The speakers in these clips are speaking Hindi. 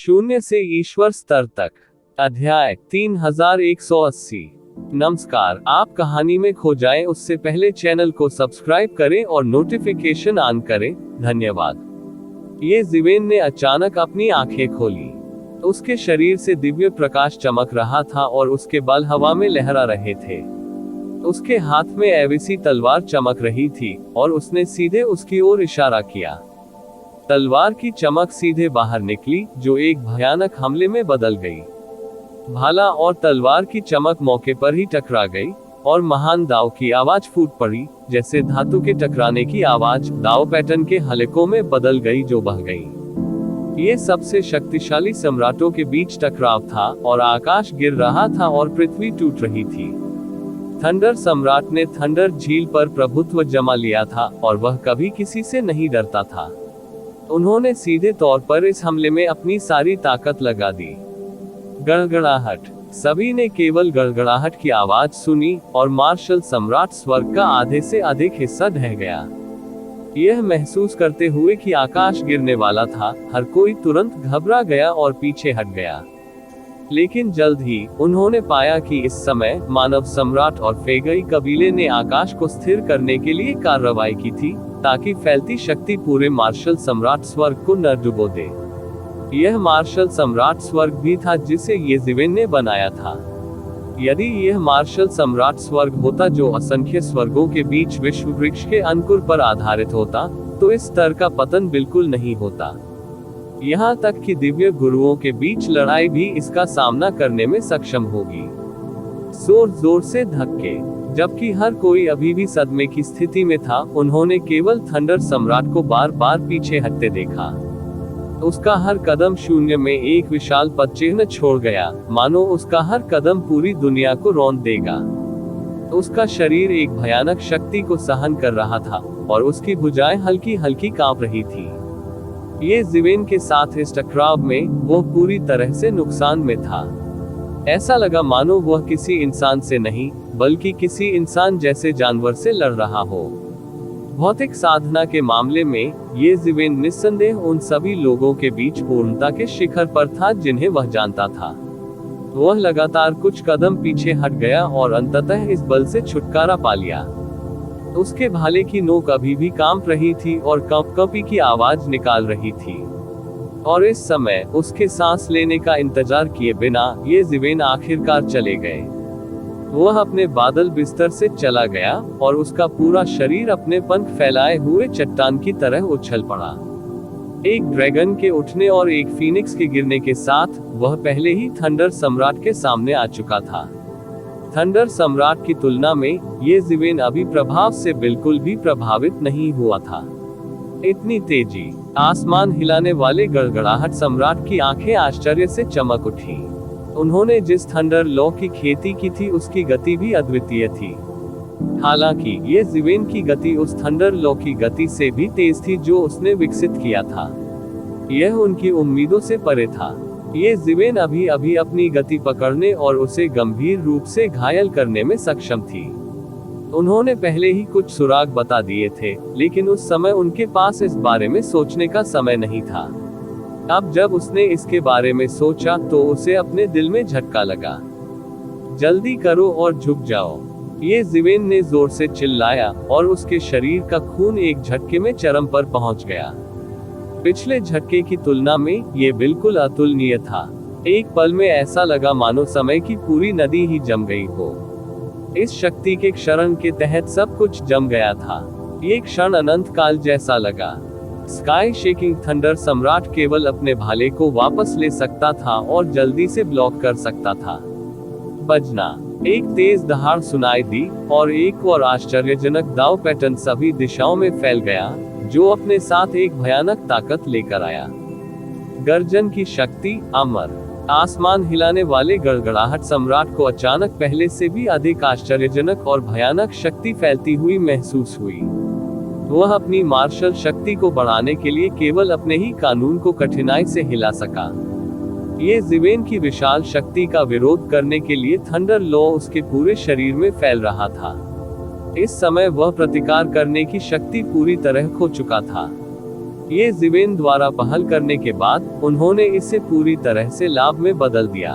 शून्य से ईश्वर स्तर तक। अध्याय 3180। नमस्कार, आप कहानी में खो जाएं उससे पहले चैनल को सब्सक्राइब करें और नोटिफिकेशन ऑन करें। धन्यवाद। ये जिवेन ने अचानक अपनी आंखें खोली। उसके शरीर से दिव्य प्रकाश चमक रहा था और उसके बाल हवा में लहरा रहे थे। उसके हाथ में ऐविसी तलवार चमक रही थी और उसने सीधे उसकी ओर इशारा किया। तलवार की चमक सीधे बाहर निकली, जो एक भयानक हमले में बदल गई। भाला और तलवार की चमक मौके पर ही टकरा गई और महान दाव की आवाज फूट पड़ी, जैसे धातु के टकराने की आवाज दाव पैटर्न के हलकों में बदल गई जो बह गई। ये सबसे शक्तिशाली सम्राटों के बीच टकराव था और आकाश गिर रहा था और पृथ्वी टूट रही थी। थंडर सम्राट ने थंडर झील पर प्रभुत्व जमा लिया था और वह कभी किसी से नहीं डरता था। उन्होंने सीधे तौर पर इस हमले में अपनी सारी ताकत लगा दी। गड़गड़ाहट। सभी ने केवल गड़गड़ाहट की आवाज सुनी और मार्शल सम्राट स्वर्ग का आधे से अधिक हिस्सा ढह गया। यह महसूस करते हुए कि आकाश गिरने वाला था, हर कोई तुरंत घबरा गया और पीछे हट गया। लेकिन जल्द ही उन्होंने पाया कि इस समय मानव सम्राट और फेगई कबीले ने आकाश को स्थिर करने के लिए कार्रवाई की थी, ताकि फैलती शक्ति पूरे मार्शल सम्राट स्वर्ग को न डुबो दे। यह मार्शल सम्राट स्वर्ग भी था जिसे ये जिवेन ने बनाया था। यदि यह मार्शल सम्राट स्वर्ग होता जो असंख्य स्वर्गों के बीच विश्व वृक्ष के अंकुर पर आधारित होता, तो इस स्तर का पतन बिल्कुल नहीं होता। यहाँ तक कि दिव्य गुरुओं के बीच लड़ाई भी इसका सामना करने में सक्षम होगी। जोर जोर से धक्के। जबकि हर कोई अभी भी सदमे की स्थिति में था, उन्होंने केवल थंडर सम्राट को बार बार पीछे हटते देखा। उसका हर कदम शून्य में एक विशाल पदचिह्न छोड़ गया, मानो उसका हर कदम पूरी दुनिया को रौंद देगा। उसका शरीर एक भयानक शक्ति को सहन कर रहा था और उसकी भुजाएं हल्की हल्की कांप रही थी। ये जिवेन के साथ इस टकराव में वो पूरी तरह से नुकसान में था। ऐसा लगा मानो वह किसी इंसान से नहीं, बल्कि किसी इंसान जैसे जानवर से लड़ रहा हो। भौतिक साधना के मामले में ये जिवेन निस्संदेह उन सभी लोगों के बीच पूर्णता के शिखर पर था जिन्हें वह जानता था। वह लगातार कुछ कदम पीछे हट गया और अंततः इस बल से छुटकारा पा लिया। उसके भाले की नोक अभी भी कांप रही थी और कंपकंपी की आवाज निकाल रही थी। और इस समय उसके सांस लेने का इंतजार किए बिना ये जिवेन आखिरकार चले गए। वह अपने बादल बिस्तर से चला गया और उसका पूरा शरीर अपने पंख फैलाए हुए चट्टान की तरह उछल पड़ा। एक ड्रैगन के उठने और एक फीनिक्स के गिरने के साथ वह पहले ही थंडर सम्राट के सामने आ चुका था। थंडर सम्राट की तुलना में ये जिवेन अभी प्रभाव से बिल्कुल भी प्रभावित नहीं हुआ था। इतनी तेजी। आसमान हिलाने वाले गड़गड़ाहट सम्राट की आंखें आश्चर्य से चमक उठी। उन्होंने जिस थंडर लॉ की खेती की थी उसकी गति भी अद्वितीय थी। हालांकि ये जिवेन की गति उस थंडर लॉ की गति से भी तेज थी जो उसने विकसित किया था। यह उनकी उम्मीदों से परे था। ये जिवेन अभी अभी अपनी गति पकड़ने और उसे गंभीर रूप से घायल करने में सक्षम थी। उन्होंने पहले ही कुछ सुराग बता दिए थे, लेकिन उस समय उनके पास इस बारे में सोचने का समय नहीं था। अब जब उसने इसके बारे में सोचा तो उसे अपने दिल में झटका लगा। जल्दी करो और झुक जाओ, ये जिवेन ने जोर से चिल्लाया और उसके शरीर का खून एक झटके में चरम पर पहुंच गया। पिछले झटके की तुलना में ये बिल्कुल अतुलनीय था। एक पल में ऐसा लगा मानो समय की पूरी नदी ही जम गई हो। इस शक्ति के क्षरण के तहत सब कुछ जम गया था। ये क्षण अनंत काल जैसा लगा। स्काई शेकिंग थंडर सम्राट केवल अपने भाले को वापस ले सकता था और जल्दी से ब्लॉक कर सकता था। बजना। एक तेज दहाड़ सुनाई दी और एक और आश्चर्यजनक दाव पैटर्न सभी दिशाओं में फैल गया, जो अपने साथ एक भयानक ताकत लेकर आया। गर्जन की शक्ति अमर। आसमान हिलाने वाले गड़गड़ाहट सम्राट को अचानक पहले से भी अधिक आश्चर्यजनक और भयानक शक्ति फैलती हुई महसूस हुई। वह अपनी मार्शल शक्ति को बढ़ाने के लिए केवल अपने ही कानून को कठिनाई से हिला सका। ये जिवेन की विशाल शक्ति का विरोध करने के लिए थंडर लॉ उसके पूरे शरीर में फैल रहा था। इस समय वह प्रतिकार करने की शक्ति पूरी तरह खो चुका था। ये ज़िवेन द्वारा पहल करने के बाद उन्होंने इसे पूरी तरह से लाभ में बदल दिया।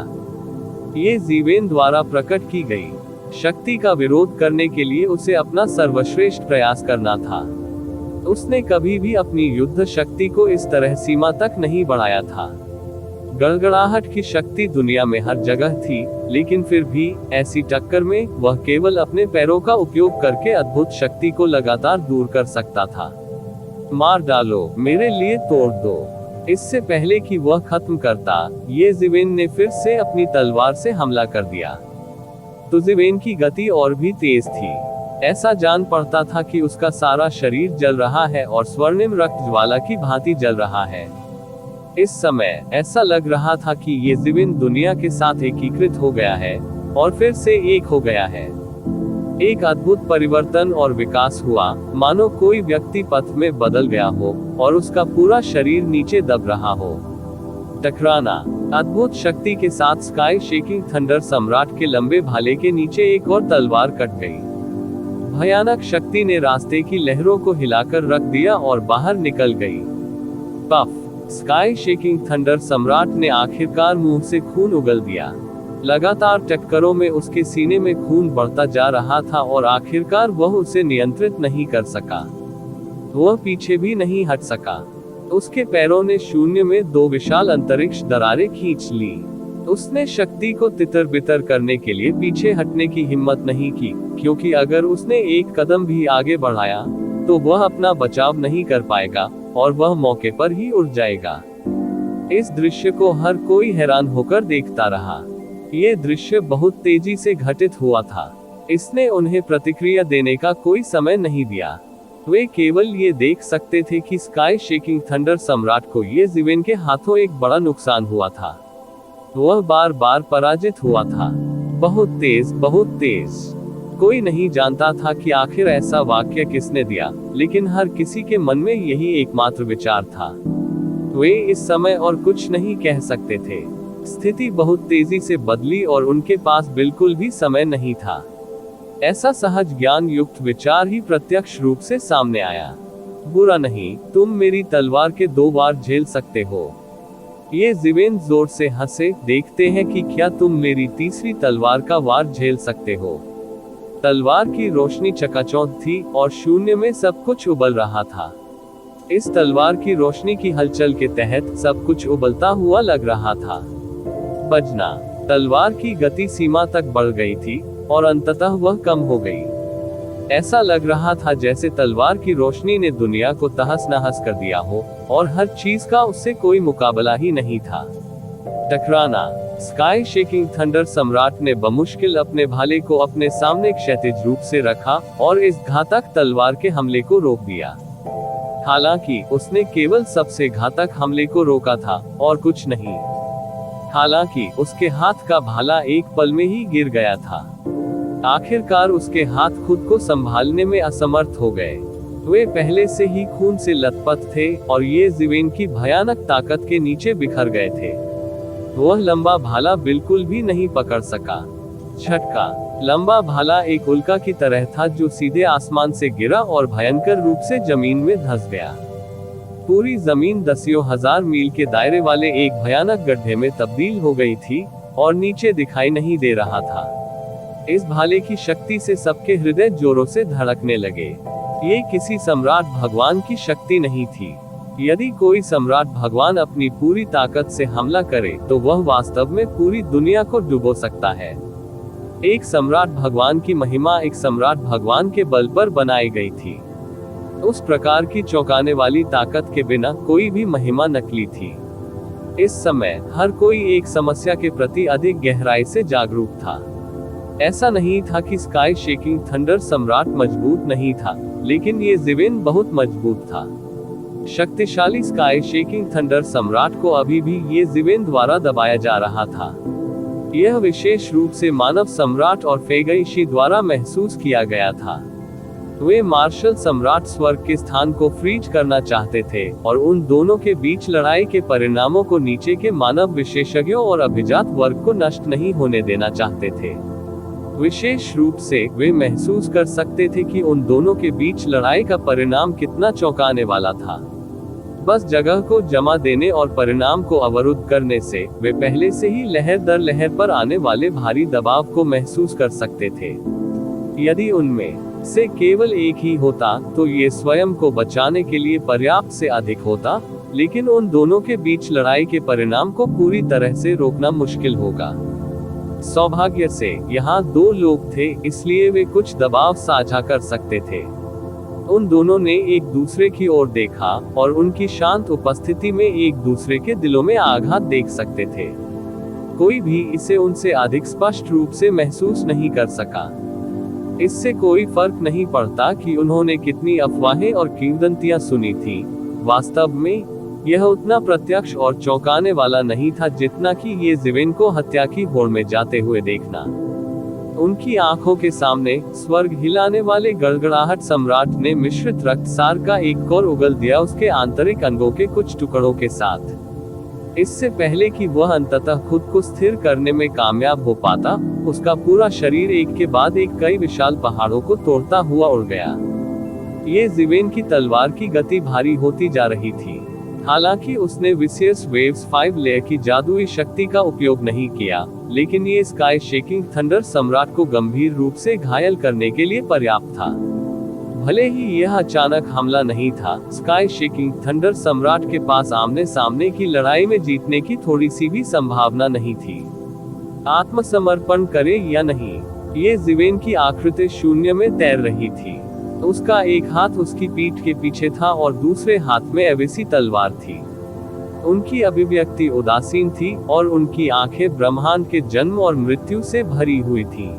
ये ज़िवेन द्वारा प्रकट की गई शक्ति का विरोध करने के लिए उसे अपना सर्वश्रेष्ठ प्रयास करना था। उसने कभी भी अपनी युद्ध शक्ति को इस तरह सीमा तक नहीं बढ़ाया था। गड़गड़ाहट की शक्ति दुनिया में हर जगह थी, लेकिन फिर भी ऐसी टक्कर में वह केवल अपने पैरों का उपयोग करके अद्भुत शक्ति को लगातार दूर कर सकता था। मार डालो, मेरे लिए तोड़ दो। इससे पहले कि वह खत्म करता, ये ज़िवेन ने फिर से अपनी तलवार से हमला कर दिया। तो ज़िवेन की गति और भी तेज थी। ऐसा जान पड़ता था कि उसका सारा शरीर जल रहा है और स्वर्णिम रक्त ज्वाला की भांति जल रहा है। इस समय ऐसा लग रहा था कि ये ज़िवेन दुनिया के साथ एकीकृत हो गया है और फिर से एक हो गया है। एक अद्भुत परिवर्तन और विकास हुआ, मानो कोई व्यक्ति पथ में बदल गया हो और उसका पूरा शरीर नीचे दब रहा हो। टकराना। अद्भुत शक्ति के साथ स्काई शेकिंग थंडर सम्राट के लंबे भाले के नीचे एक और तलवार कट गई। भयानक शक्ति ने रास्ते की लहरों को हिलाकर रख दिया और बाहर निकल गई। पफ। स्काई शेकिंग थंडर सम्राट ने आखिरकार मुंह से खून उगल दिया। लगातार टक्करों में उसके सीने में खून बढ़ता जा रहा था और आखिरकार वह उसे नियंत्रित नहीं कर सका। वह पीछे भी नहीं हट सका। उसके पैरों ने शून्य में दो विशाल अंतरिक्ष दरारें खींच ली। उसने शक्ति को तितर बितर करने के लिए पीछे हटने की हिम्मत नहीं की, क्योंकि अगर उसने एक कदम भी आगे बढ़ाया तो वह अपना बचाव नहीं कर पाएगा और वह मौके पर ही उड़ जाएगा। इस दृश्य को हर कोई हैरान होकर देखता रहा। ये दृश्य बहुत तेजी से घटित हुआ था। इसने उन्हें प्रतिक्रिया देने का कोई समय नहीं दिया। वे केवल ये देख सकते थे कि स्काई शेकिंग थंडर सम्राट को ये ज़िवेन के हाथों एक बड़ा नुकसान हुआ था। वह बार बार पराजित हुआ था। बहुत तेज, बहुत तेज। कोई नहीं जानता था कि आखिर ऐसा वाक्य किसने दिया, लेकिन हर किसी के मन में यही एकमात्र विचार था। वे इस समय और कुछ नहीं कह सकते थे। स्थिति बहुत तेजी से बदली और उनके पास बिल्कुल भी समय नहीं था। ऐसा सहज ज्ञान युक्त विचार ही प्रत्यक्ष रूप से सामने आया। बुरा नहीं, तुम मेरी तलवार के 2 वार झेल सकते हो। ये ज़िवेन जोर से हंसे। देखते हैं कि क्या तुम मेरी तीसरी तलवार का वार झेल सकते हो। तलवार की रोशनी चकाचौंध थी और शून्य में सब कुछ उबल रहा था। इस तलवार की रोशनी की हलचल के तहत सब कुछ उबलता हुआ लग रहा था। बजना। तलवार की गति सीमा तक बढ़ गई थी और अंततः वह कम हो गई। ऐसा लग रहा था जैसे तलवार की रोशनी ने दुनिया को तहस नहस कर दिया हो और हर चीज का उससे कोई मुकाबला ही नहीं था। टकराना। स्काई शेकिंग थंडर सम्राट ने बमुश्किल अपने भाले को अपने सामने क्षैतिज रूप से रखा और इस घातक तलवार के हमले को रोक दिया। हालांकि उसने केवल सबसे घातक हमले को रोका था और कुछ नहीं। हालांकि उसके हाथ का भाला एक पल में ही गिर गया था। आखिरकार उसके हाथ खुद को संभालने में असमर्थ हो गए। वे पहले से ही खून से लथपथ थे और ये ज़िवेन की भयानक ताकत के नीचे बिखर गए थे। वह लंबा भाला बिल्कुल भी नहीं पकड़ सका। झटका। लंबा भाला एक उल्का की तरह था जो सीधे आसमान से गिरा और भयंकर रूप से जमीन में धंस गया। पूरी जमीन दसियों हजार मील के दायरे वाले एक भयानक गड्ढे में तब्दील हो गई थी और नीचे दिखाई नहीं दे रहा था। इस भाले की शक्ति से सबके हृदय जोरों से धड़कने लगे। ये किसी सम्राट भगवान की शक्ति नहीं थी। यदि कोई सम्राट भगवान अपनी पूरी ताकत से हमला करे तो वह वास्तव में पूरी दुनिया को डुबो सकता है। एक सम्राट भगवान की महिमा एक सम्राट भगवान के बल पर बनाई गई थी। उस प्रकार की चौंकाने वाली ताकत के बिना कोई भी महिमा नकली थी। इस समय हर कोई एक समस्या के प्रति अधिक गहराई से जागरूक था। ऐसा नहीं था कि स्काई शेकिंग थंडर सम्राट मजबूत नहीं था, लेकिन ये ज़िवेन बहुत मजबूत था। शक्तिशाली स्काई शेकिंग थंडर सम्राट को अभी भी ये ज़िवेन द्वारा दबाया जा रहा था। यह विशेष रूप से मानव सम्राट और फेगईशी द्वारा महसूस किया गया था। वे मार्शल सम्राट स्वर्ग के स्थान को फ्रीज करना चाहते थे और उन दोनों के बीच लड़ाई के परिणामों को नीचे के मानव विशेषज्ञों और अभिजात वर्ग को नष्ट नहीं होने देना चाहते थे। विशेष रूप से वे महसूस कर सकते थे कि उन दोनों के बीच लड़ाई का परिणाम कितना चौंकाने वाला था। बस जगह को जमा देने और परिणाम को अवरुद्ध करने से वे पहले से ही लहर दर लहर पर आने वाले भारी दबाव को महसूस कर सकते थे। यदि उनमें से केवल एक ही होता तो ये स्वयं को बचाने के लिए पर्याप्त से अधिक होता, लेकिन उन दोनों के बीच लड़ाई के परिणाम को पूरी तरह से रोकना मुश्किल होगा। सौभाग्य से यहाँ दो लोग थे, इसलिए वे कुछ दबाव साझा कर सकते थे। उन दोनों ने एक दूसरे की ओर देखा और उनकी शांत उपस्थिति में एक दूसरे के दिलों में आघात देख सकते थे। कोई भी इसे उनसे अधिक स्पष्ट रूप से महसूस नहीं कर सका। इससे कोई फर्क नहीं पड़ता कि उन्होंने कितनी अफवाहें और किंवदंतियां सुनी थी। वास्तव में यह उतना प्रत्यक्ष और चौंकाने वाला नहीं था जितना कि ये ज़िवेन को हत्या की होड़ में जाते हुए देखना। उनकी आंखों के सामने स्वर्ग हिलाने वाले गड़गड़ाहट सम्राट ने मिश्रित रक्तसार का एक और उगल दिया, उसके आंतरिक अंगों के कुछ टुकड़ों के साथ। इससे पहले कि वह अंततः खुद को स्थिर करने में कामयाब हो पाता, उसका पूरा शरीर एक के बाद एक कई विशाल पहाड़ों को तोड़ता हुआ उड़ गया। ये ज़िवेन की तलवार की गति भारी होती जा रही थी। हालांकि उसने विसियस वेव्स 5 लेयर की जादुई शक्ति का उपयोग नहीं किया, लेकिन ये स्काई शेकिंग थंडर सम्राट को गंभीर रूप से घायल करने के लिए पर्याप्त था। भले ही यह अचानक हमला नहीं था, स्काई शेकिंग थंडर सम्राट के पास आमने सामने की लड़ाई में जीतने की थोड़ी सी भी संभावना नहीं थी। आत्मसमर्पण करे या नहीं, ये ज़िवेन की आकृति शून्य में तैर रही थी। उसका एक हाथ उसकी पीठ के पीछे था और दूसरे हाथ में एवेसी तलवार थी। उनकी अभिव्यक्ति उदासीन थी और उनकी आंखें ब्रह्मांड के जन्म और मृत्यु से भरी हुई थीं।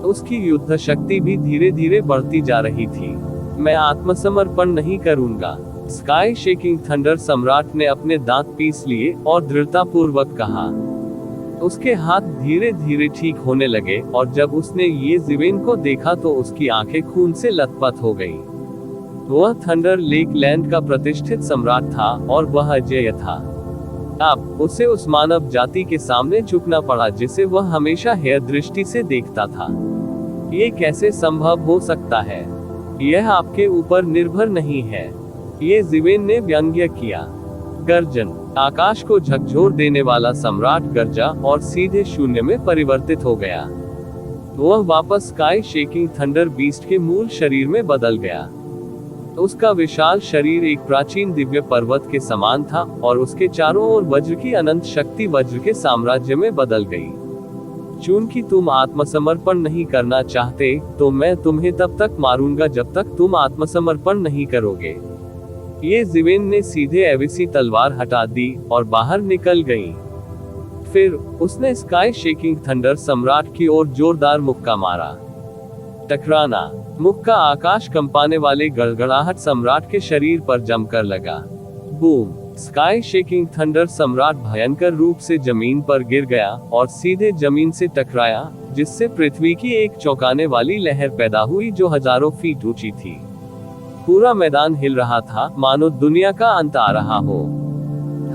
उसकी युद्ध शक्ति भी धीरे धीरे बढ़ती जा रही थी। मैं आत्मसमर्पण नहीं करूंगा, स्काई शेकिंग थंडर सम्राट ने अपने दांत पीस लिए और दृढ़तापूर्वक कहा। उसके हाथ धीरे धीरे ठीक होने लगे और जब उसने ये ज़िवेन को देखा तो उसकी आंखें खून से लथपथ हो गईं। वह थंडर लेक लैंड का प्रतिष्ठित सम्राट था और वह अजेय था। अब उसे उस मानव जाति के सामने झुकना पड़ा जिसे वह हमेशा हेय दृष्टि से देखता था। ये कैसे संभव हो सकता है? यह आपके ऊपर निर्भर नहीं है, ये ज़िवेन ने व्यंग्य किया। गर्जन, आकाश को झकझोर देने वाला सम्राट गरजा और सीधे शून्य में परिवर्तित हो गया। वह वापस स्काई शेकिंग थंडर बीस्ट के मूल शरीर में बदल गया। उसका विशाल शरीर एक प्राचीन दिव्य पर्वत के समान था और उसके चारों ओर वज्र की अनंत शक्ति वज्र के साम्राज्य में बदल गई। चूंकि तुम आत्मसमर्पण नहीं करना चाहते, तो मैं तुम्हें तब तक मारूंगा जब तक तुम आत्मसमर्पण नहीं करोगे। ये ज़िवेन ने सीधे एवेसी तलवार हटा दी और बाहर निकल गई। फिर उसने स्काई शेकिंग थंडर सम्राट की ओर जोरदार मुक्का मारा। टकराना, मुक्का आकाश कंपाने वाले गड़गड़ाहट सम्राट के शरीर पर जमकर लगा। बूम! स्काई शेकिंग थंडर सम्राट भयंकर रूप से जमीन पर गिर गया और सीधे जमीन से टकराया, जिससे पृथ्वी की एक चौंकाने वाली लहर पैदा हुई जो हजारों फीट ऊंची थी। पूरा मैदान हिल रहा था, मानो दुनिया का अंत आ रहा हो।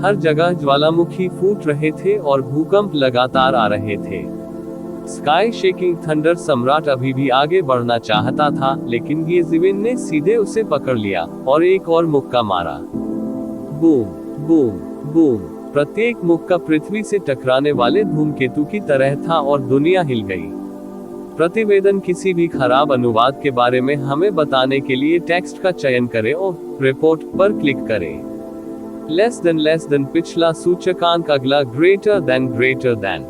हर जगह ज्वालामुखी फूट रहे थे और भूकंप लगातार आ रहे थे। स्काई शेकिंग थंडर सम्राट अभी भी आगे बढ़ना चाहता था, लेकिन ये ज़िवेन ने सीधे उसे पकड़ लिया और एक और मुक्का मारा। Boom, boom, boom! प्रत्येक मुक्का पृथ्वी से टकराने वाले धूमकेतु की तरह था और दुनिया हिल गई। प्रतिवेदन किसी भी खराब अनुवाद के बारे में हमें बताने के लिए टेक्स्ट का चयन करें और रिपोर्ट पर क्लिक करें। लेस देन पिछला सूचकांक, अगला ग्रेटर देन।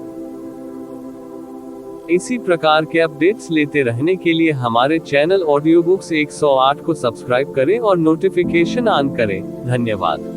इसी प्रकार के अपडेट्स लेते रहने के लिए हमारे चैनल ऑडियो बुक्स 108 को सब्सक्राइब करें और नोटिफिकेशन ऑन करें। धन्यवाद।